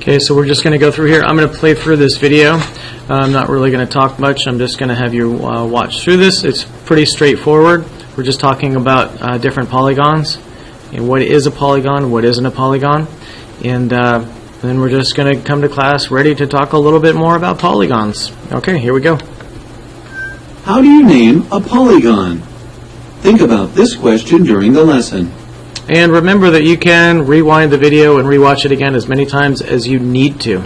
Okay, so we're just going to go through here. I'm going to play through this video. I'm not really going to talk much. I'm just going to have you watch through this. It's pretty straightforward. We're just talking about different polygons and what is a polygon, what isn't a polygon. And then we're just going to come to class ready to talk a little bit more about polygons. Okay, here we go. How do you name a polygon? Think about this question during the lesson. And remember that you can rewind the video and rewatch it again as many times as you need to.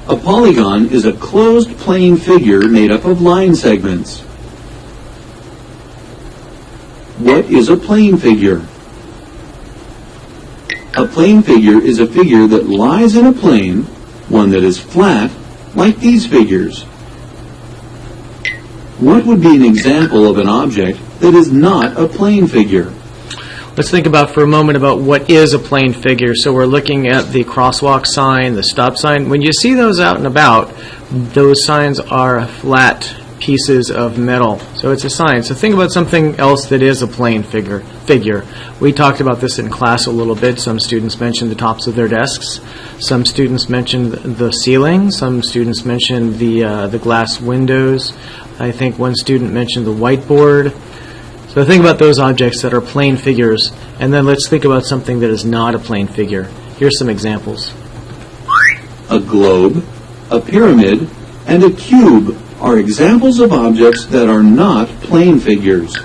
A polygon is a closed plane figure made up of line segments. What is a plane figure? A plane figure is a figure that lies in a plane, one that is flat, like these figures. What would be an example of an object that is not a plane figure? Let's think about for a moment about what is a plane figure. So we're looking at the crosswalk sign, the stop sign. When you see those out and about, those signs are flat pieces of metal. So it's a sign. So think about something else that is a plane figure. We talked about this in class a little bit. Some students mentioned the tops of their desks. Some students mentioned the ceiling. Some students mentioned the glass windows. I think one student mentioned the whiteboard. So think about those objects that are plane figures, and then let's think about something that is not a plane figure. Here's some examples. A globe, a pyramid, and a cube are examples of objects that are not plane figures.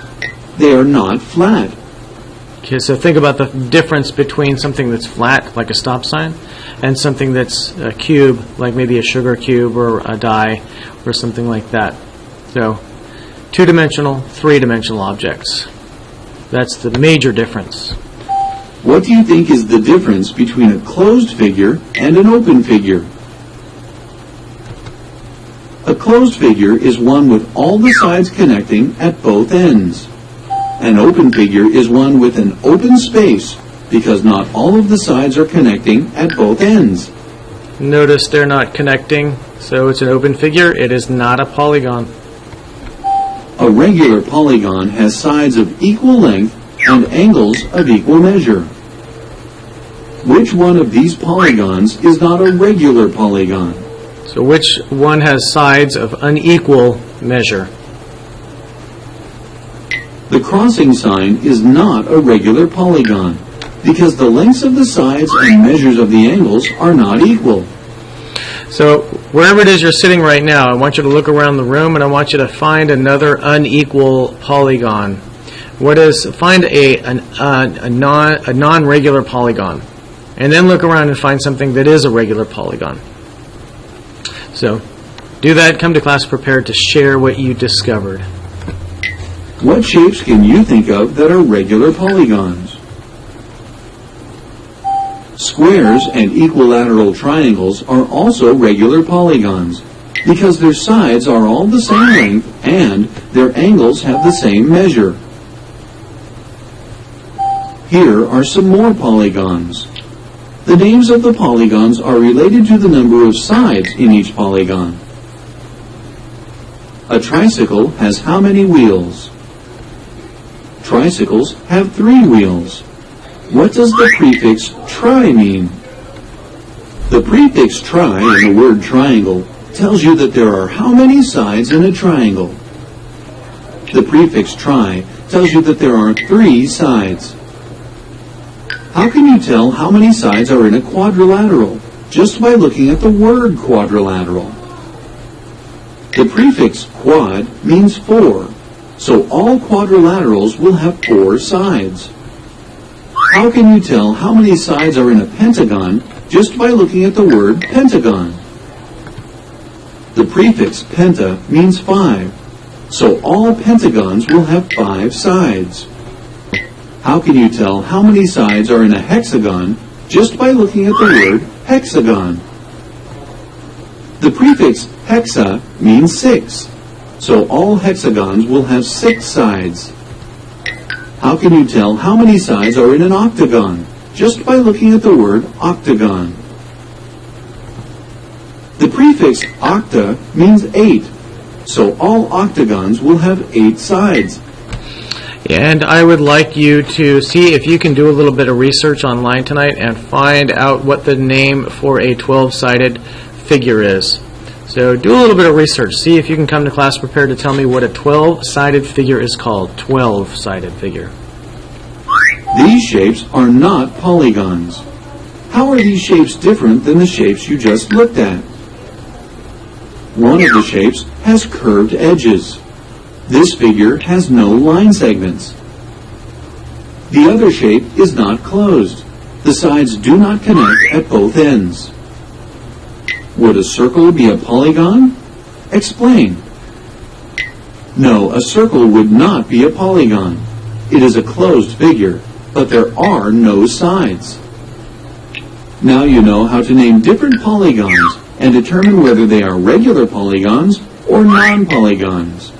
They are not flat. Okay, so think about the difference between something that's flat, like a stop sign, and something that's a cube, like maybe a sugar cube or a die or something like that. So two-dimensional, three-dimensional objects. That's the major difference. What do you think is the difference between a closed figure and an open figure? A closed figure is one with all the sides connecting at both ends. An open figure is one with an open space because not all of the sides are connecting at both ends. Notice they're not connecting, so it's an open figure. It is not a polygon. A regular polygon has sides of equal length and angles of equal measure. Which one of these polygons is not a regular polygon? So which one has sides of unequal measure? The crossing sign is not a regular polygon because the lengths of the sides and measures of the angles are not equal. So wherever it is you're sitting right now, I want you to look around the room and I want you to find another unequal polygon. Find a non-regular polygon, and then look around and find something that is a regular polygon. So do that. Come to class prepared to share what you discovered. What shapes can you think of that are regular polygons? Squares and equilateral triangles are also regular polygons because their sides are all the same length and their angles have the same measure. Here are some more polygons. The names of the polygons are related to the number of sides in each polygon. A tricycle has how many wheels? Tricycles have 3 wheels. What does the prefix tri mean? The prefix tri in the word triangle tells you that there are how many sides in a triangle. The prefix tri tells you that there are 3 sides. How can you tell how many sides are in a quadrilateral just by looking at the word quadrilateral? The prefix quad means 4, so all quadrilaterals will have 4 sides. How can you tell how many sides are in a pentagon just by looking at the word pentagon? The prefix penta means 5, so all pentagons will have 5 sides. How can you tell how many sides are in a hexagon just by looking at the word hexagon? The prefix hexa means 6, so all hexagons will have 6 sides. How can you tell how many sides are in an octagon just by looking at the word octagon? The prefix octa means 8, so all octagons will have 8 sides. And I would like you to see if you can do a little bit of research online tonight and find out what the name for a 12-sided figure is. So do a little bit of research. See if you can come to class prepared to tell me what a 12-sided figure is called. 12-sided figure. These shapes are not polygons. How are these shapes different than the shapes you just looked at? One of the shapes has curved edges. This figure has no line segments. The other shape is not closed. The sides do not connect at both ends. Would a circle be a polygon? Explain. No, a circle would not be a polygon. It is a closed figure, but there are no sides. Now you know how to name different polygons and determine whether they are regular polygons or non-polygons.